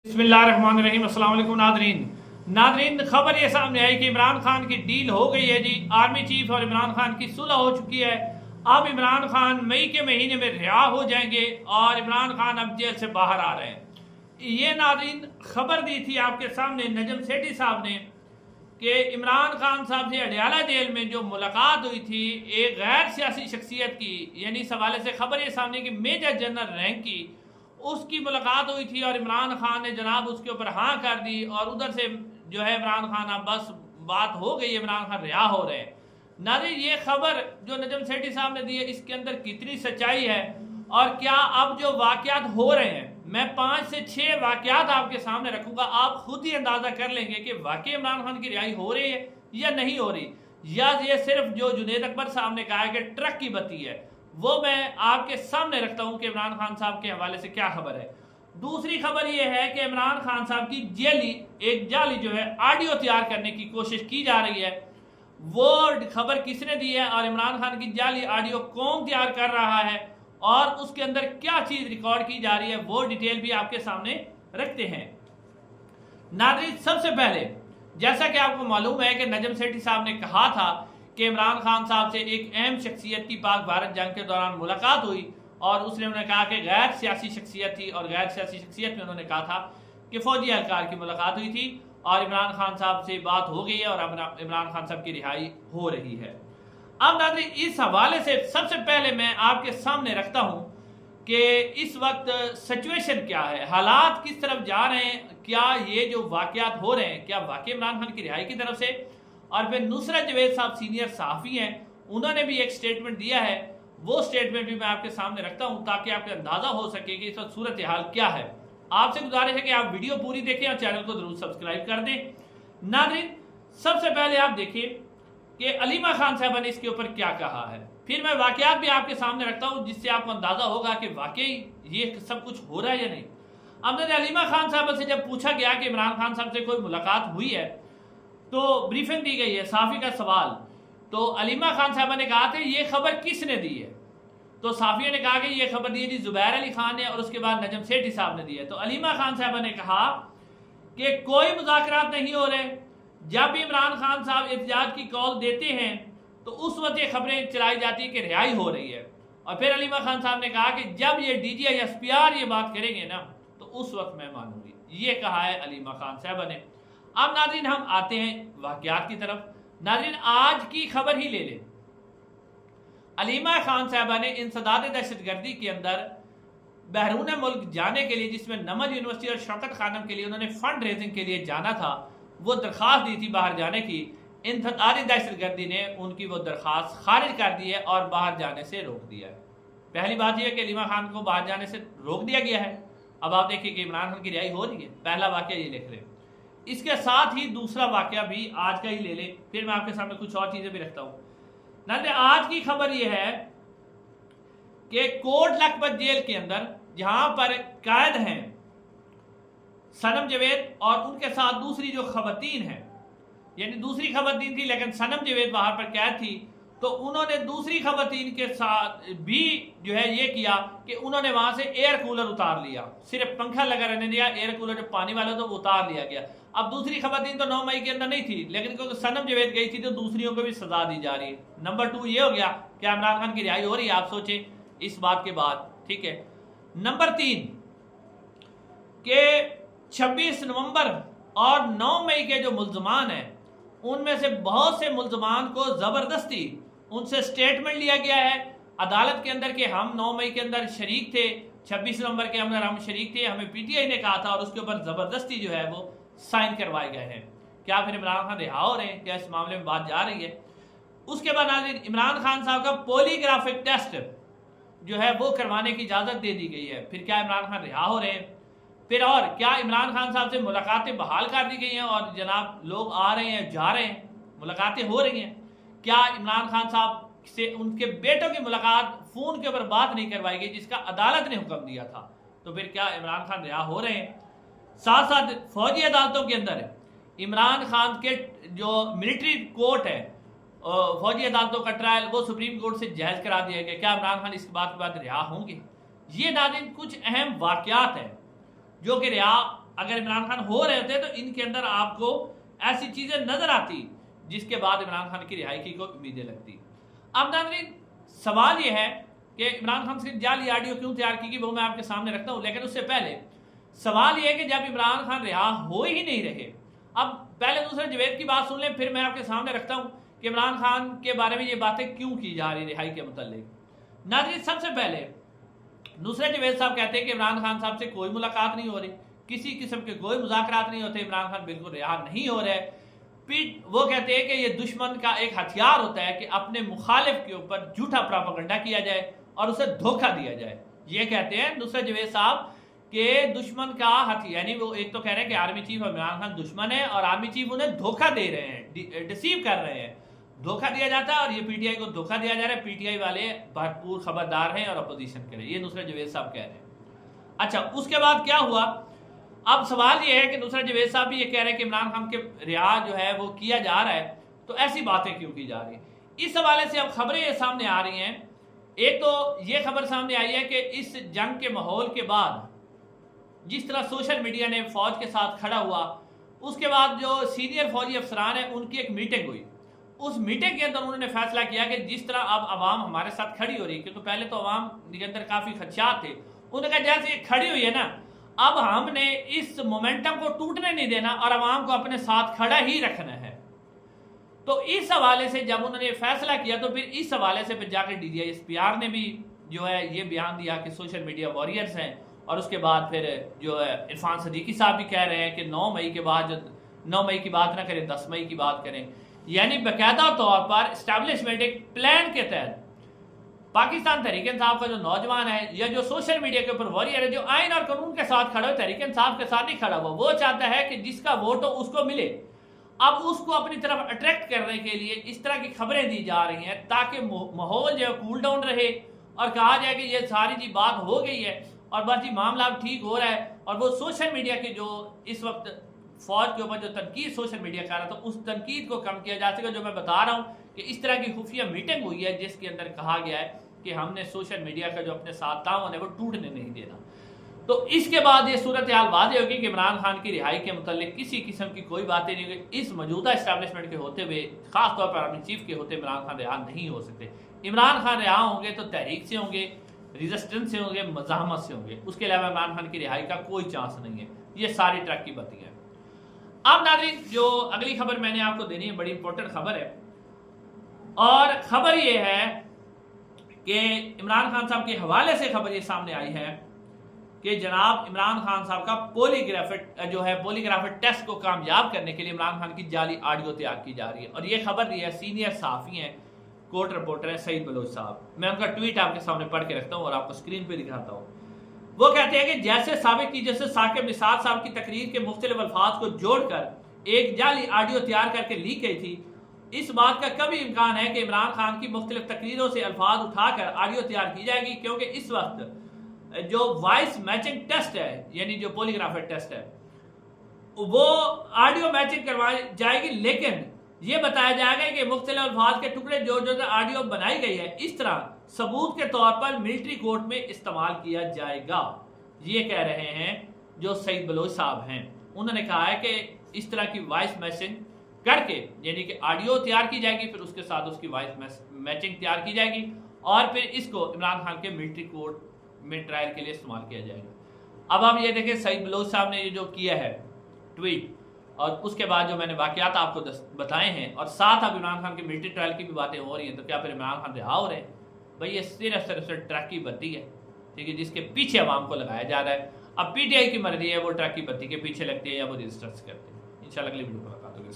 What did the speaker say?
बिस्मिल्लाहिर्रहमानिर्रहीम। अस्सलाम वालेकुम नादरीन, खबर ये सामने आई कि इमरान खान की डील हो गई है जी। आर्मी चीफ और इमरान खान की सुलह हो चुकी है। अब इमरान खान मई के महीने में रिहा हो जाएंगे और इमरान खान अब जेल से बाहर आ रहे हैं। ये नादरीन खबर दी थी आपके सामने नजम सेठी साहब ने कि इमरान खान साहब से अडयाला जेल में जो मुलाकात हुई थी एक गैर सियासी शख्सियत की, यानी इस हवाले से खबर ये सामने कि मेजर जनरल रैंक की उसकी मुलाकात हुई थी और इमरान खान ने जनाब उसके ऊपर हाँ कर दी और उधर से जो है इमरान खान अब बस बात हो गई, इमरान खान रिहा हो रहे हैं। नाज़रीन, ये खबर जो नजम सेठी साहब ने दी है इसके अंदर कितनी सच्चाई है और क्या अब जो वाकयात हो रहे हैं, मैं 5 से 6 वाकयात आपके सामने रखूंगा, आप खुद ही अंदाजा कर लेंगे कि वाकई इमरान खान की रिहाई हो रही है या नहीं हो रही, या ये सिर्फ जो जुनैद अकबर साहब ने कहा है कि ट्रक की बत्ती है, वो मैं आपके सामने रखता हूं कि इमरान खान साहब के हवाले से क्या खबर है। दूसरी खबर यह है कि इमरान खान साहब की एक जाली जो है ऑडियो तैयार करने की कोशिश की जा रही है। वो खबर किसने दी है और इमरान खान की जाली ऑडियो कौन तैयार कर रहा है और उसके अंदर क्या चीज रिकॉर्ड की जा रही है, वो डिटेल भी आपके सामने रखते हैं। नाज़रीन, सबसे पहले जैसा कि आपको मालूम है कि नजम सेठी साहब ने कहा था कि इमरान खान साहब से एक अहम शख्सियत की पाक भारत जंग के दौरान मुलाकात हुई और उसने उन्हें कहा कि गैर सियासी शख्सियत थी और गैर सियासी शख्सियत में उन्होंने कहा था कि फौजी एहलकार की मुलाकात हुई थी और इमरान खान साहब से बात हो गई है और अब इमरान खान साहब की रिहाई हो रही है। अब नाज़रीन, इस हवाले से सबसे पहले मैं आपके सामने रखता हूं कि इस वक्त सिचुएशन क्या है, हालात किस तरफ जा रहे हैं, क्या ये जो वाकयात हो रहे हैं क्या वाकई इमरान खान की रिहाई की तरफ से। और फिर नुसरत जवेद साहब सीनियर सहाफ़ी हैं, उन्होंने भी एक स्टेटमेंट दिया है, वो स्टेटमेंट भी मैं आपके सामने रखता हूं ताकि आपको अंदाजा हो सके कि इस वक्त सूरत हाल क्या है। आपसे गुजारिश है कि आप वीडियो पूरी देखें और चैनल को जरूर सब्सक्राइब कर दें। नाज़रीन, सबसे पहले आप देखिए कि अलीमा खान साहबा ने इसके ऊपर क्या कहा है, फिर मैं वाकयात भी आपके सामने रखता हूं जिससे आपको अंदाजा होगा कि वाकई ये सब कुछ हो रहा है या नहीं। अब अलीमा खान साहबा से जब पूछा गया कि इमरान खान साहब से कोई मुलाकात हुई है तो ब्रीफिंग दी गई है, साफी का सवाल, तो अलीमा खान साहबा ने कहा कि ये खबर किसने दी है, तो साफिया ने कहा कि ये खबर दी है जी जुबैर अली खान ने और उसके बाद नजम सेठी साहब ने दी है। तो अलीमा खान साहबा ने कहा कि कोई मुज़ाकरात नहीं हो रहे, जब भी इमरान खान साहब एहतजाज की कॉल देते हैं तो उस वक्त ये खबरें चलाई जाती है कि रिहाई हो रही है। और फिर अलीमा खान साहब ने कहा कि जब ये DGI SPR ये बात करेंगे ना तो उस वक्त मैं मानूंगी, ये कहा है अलीमा खान साहबा ने। अब नाज़रीन, हम आते हैं वाकयात की तरफ। नाज़रीन, आज की खबर ही ले लें, अलीमा खान साहबा ने इंसदाद दहशतगर्दी के अंदर बहरून मुल्क जाने के लिए, जिसमें नमज यूनिवर्सिटी और शौकत खानम के लिए उन्होंने फंड रेजिंग के लिए जाना था, वो दरख्वास्त दी थी बाहर जाने की। इंसदाद दहशतगर्दी ने उनकी वो दरख्वास्त खारिज कर दी है और बाहर जाने से रोक दिया है। पहली बात यह है कि अलीमा खान को बाहर जाने से रोक दिया गया है। अब आप देखिए कि इमरान खान की रिहाई हो रही है, पहला वाकया ये लिख रहे हैं। इसके साथ ही दूसरा वाकया भी आज का ही ले लें, फिर मैं आपके सामने कुछ और चीजें भी रखता हूं। नाज़रीन, आज की खबर यह है कि कोट लखपत जेल के अंदर जहां पर कैद हैं सनम जवेद और उनके साथ दूसरी जो खवातीन हैं, यानी दूसरी खवातीन थी लेकिन सनम जवेद बाहर पर कैद थी, तो उन्होंने दूसरी खवातीन के साथ भी जो है ये किया कि उन्होंने वहां से एयर कूलर उतार लिया, सिर्फ पंखा लगा रहने दिया, एयर कूलर जो पानी वाला था वो उतार लिया गया। अब दूसरी खवातीन तो 9 मई के अंदर नहीं थी, लेकिन क्योंकि सनम जवेद गई थी तो दूसरियों को भी सजा दी जा रही है। नंबर 2 ये हो गया कि इमरान खान की रिहाई हो रही है, आप सोचें इस बात के बाद, ठीक है। नंबर 3 के 26 नवंबर और 9 मई के जो मुल्जमान हैं उनमें से बहुत से मुल्जमान को जबरदस्ती उनसे स्टेटमेंट लिया गया है अदालत के अंदर कि हम 9 मई के अंदर शरीक थे, 26 नवंबर के अंदर हम शरीक थे, हमें PTI ने कहा था और उसके ऊपर जबरदस्ती जो है वो साइन करवाए गए हैं। क्या फिर इमरान खान रिहा हो रहे हैं, क्या इस मामले में बात जा रही है। उसके बाद नाज़रीन, इमरान खान साहब का पॉलीग्राफिक टेस्ट जो है वो करवाने की इजाजत दे दी गई है। फिर क्या इमरान खान रिहा हो रहे हैं, फिर और क्या इमरान खान साहब से मुलाकातें बहाल कर दी गई हैं और जनाब लोग आ रहे हैं जा रहे हैं, मुलाकातें हो रही हैं। क्या इमरान खान साहब से उनके बेटों की मुलाकात फोन के ऊपर बात नहीं करवाई गई जिसका अदालत ने हुक्म दिया था, तो फिर क्या इमरान खान रिहा हो रहे हैं। साथ साथ फौजी अदालतों के अंदर इमरान खान के जो मिलिट्री कोर्ट है, फौजी अदालतों का ट्रायल वो सुप्रीम कोर्ट से जायज करा दिया गया, क्या इमरान खान इसके बाद रिहा होंगे। ये नाज़रीन कुछ अहम वाकयात हैं जो कि रिहा अगर इमरान खान हो रहे होते तो इनके अंदर आपको ऐसी चीजें नजर आती जिसके बाद इमरान खान की रिहाई की को उम्मीदें लगती। अब नाज़रीन सवाल यह है कि इमरान खान से जाली ऑडियो क्यों तैयार की गई वो मैं आपके सामने रखता हूं, लेकिन उससे पहले सवाल यह है कि जब इमरान खान रिहा हो ही नहीं रहे, अब पहले दूसरे जवेद की बात सुन लें, फिर मैं आपके सामने रखता हूं कि इमरान खान के बारे में ये बातें क्यों की जा रही रिहाई के मुताल्लिक। नाज़रीन सबसे पहले नुसरत जवेद साहब कहते हैं कि इमरान खान साहब से कोई मुलाकात नहीं हो रही, किसी किस्म के कोई मुज़ाकरात नहीं होते, इमरान खान बिल्कुल रिहा नहीं हो रहे। फिर वो कहते हैं कि ये दुश्मन का एक हथियार होता है कि अपने मुखालिफ के ऊपर झूठा प्रोपेगेंडा किया जाए और उसे धोखा दिया जाए। ये कहते हैं नुसरत जवेद साहब के दुश्मन का हथियार, यानी वो एक तो कह रहे हैं कि आर्मी चीफ इमरान खान दुश्मन है और आर्मी चीफ उन्हें धोखा दे रहे हैं, डिसीव कर रहे हैं, धोखा दिया जाता है और ये पीटीआई को धोखा दिया जा रहा है। पीटीआई वाले भरपूर खबरदार हैं और अपोजिशन के लिए, ये नुसरत जवेद साहब कह रहे हैं। अच्छा, उसके बाद क्या हुआ, अब सवाल ये है कि नुसरत जवेद साहब भी ये कह रहे हैं कि इमरान खान के रिहा जो है वो किया जा रहा है, तो ऐसी बातें क्यों की जा रही है। इस हवाले से अब खबरें सामने आ रही हैं। एक तो ये खबर सामने आई है कि इस जंग के माहौल के बाद जिस तरह सोशल मीडिया ने फौज के साथ खड़ा हुआ, उसके बाद जो सीनियर फौजी अफसरान हैं उनकी एक मीटिंग हुई। उस मीटिंग के अंदर उन्होंने फैसला किया कि जिस तरह अब आवाम हमारे साथ खड़ी हो रही है, क्योंकि पहले तो आवाम के अंदर काफी खदशात थे, उन्होंने कहा जैसे ये खड़ी हुई है ना, अब हमने इस मोमेंटम को टूटने नहीं देना और आवाम को अपने साथ खड़ा ही रखना है। तो इस हवाले से जब उन्होंने फैसला किया तो फिर इस हवाले से फिर जाकर DGI-SPR ने भी जो है ये बयान दिया कि सोशल मीडिया वॉरियर्स हैं, और उसके बाद फिर जो है इरफान सदीकी साहब भी कह रहे हैं कि 9 मई के बाद 9 मई की बात ना करें, 10 मई की बात करें, यानी बाकायदा तौर पर इस्टेब्लिशमेंट एक प्लान के तहत पाकिस्तान तहरीक इंसाफ का जो नौजवान है या जो सोशल मीडिया के ऊपर वॉरियर है, जो आइन और कानून के साथ खड़ा हो, तहरीक इंसाफ के साथ नहीं खड़ा हुआ, वो चाहता है कि जिसका वोट हो उसको मिले। अब उसको अपनी तरफ अट्रैक्ट करने के लिए इस तरह की खबरें दी जा रही हैं ताकि माहौल जो है कूल डाउन रहे और कहा जाए कि ये सारी जी बात हो गई है और बस जी मामला ठीक हो रहा है। और वो सोशल मीडिया की जो इस वक्त फौज के ऊपर जो तनकीद सोशल मीडिया कर रहा था, उस तनकीद को कम किया जा सके। जो मैं बता रहा हूँ कि इस तरह की खुफिया मीटिंग हुई है जिसके अंदर कहा गया है कि हमने सोशल मीडिया का जो अपने साथ ताउन है वो टूटने नहीं देना। तो इसके बाद ये सूरत हाल वाज़ेह होगी कि इमरान खान की रिहाई के मुताल्लिक किसी किस्म की कोई बातें नहीं होगी। इस मौजूदा इस्टेब्लिशमेंट के होते हुए, खासतौर पर आर्मी चीफ के होते, इमरान खान रिहा नहीं हो सकते। इमरान खान रिहा होंगे तो तहरीक से होंगे, रेजिस्टेंस से होंगे, मज़ाहमत से होंगे, उसके अलावा इमरान खान की रिहाई का कोई चांस नहीं है। ये सारी ट्रक की बत्तियाँ हैं। अब नाज़रीन जो अगली खबर मैंने आपको देनी है, बड़ी इंपॉर्टेंट खबर है, और खबर ये है कि इमरान खान साहब के हवाले से खबर ये सामने आई है कि जनाब इमरान खान साहब का पॉलीग्राफिक टेस्ट को कामयाब करने के लिए इमरान खान की जाली ऑडियो तैयार की जा रही है। और ये खबर दी है सीनियर सहाफ़ी हैं, कोर्ट रिपोर्टर हैं सईद बलोच साहब। मैं उनका ट्वीट आपके सामने पढ़ के रखता हूँ और आपको स्क्रीन पे दिखाता हूँ। वो कहते हैं कि जैसे साबिक की जैसे साकिब निसार साहब की तकरीर के मुख्तलिफ अल्फाज को जोड़कर एक जाली ऑडियो तैयार करके लीक गई थी, इस बात का कभी इम्कान है कि इमरान खान की मुख्तलिफ तकरीरों से अल्फाज उठाकर ऑडियो तैयार की जाएगी, क्योंकि इस वक्त जो वॉइस मैचिंग टेस्ट है, यानी जो पॉलीग्राफिक टेस्ट है, वो ऑडियो मैचिंग करवाई जाएगी, लेकिन ये बताया जाएगा कि मुख्तलिफ अल्फाज के टुकड़े जो जो ऑडियो बनाई गई है इस तरह सबूत के तौर पर मिलिट्री कोर्ट में इस्तेमाल किया जाएगा। ये कह रहे हैं जो सईद बलोच साहब हैं। उन्होंने कहा है कि इस तरह की वॉइस मैचिंग करके, यानी कि ऑडियो तैयार की जाएगी, फिर उसके साथ उसकी वॉइस मैचिंग तैयार की जाएगी और फिर इसको इमरान खान के मिलिट्री कोर्ट में ट्रायल के लिए इस्तेमाल किया जाएगा। अब आप ये देखें सईद बलोच साहब ने ये जो किया है ट्वीट, और उसके बाद जो मैंने वाकयात आपको बताए हैं, और साथ अब इमरान खान के मिलिट्री ट्रायल की भी बातें हो रही हैं, तो क्या फिर इमरान खान रिहा हो रहे हैं? भाई ये सिर्फ ट्रक की बत्ती है, ठीक है, जिसके पीछे अवाम को लगाया जा रहा है। अब PTI की मर्जी है वो ट्रक की बत्ती के पीछे लगती है या वो रजिस्टर्स करते हैं। इंशाल्लाह अगली वीडियो पर मुलाकात होगी।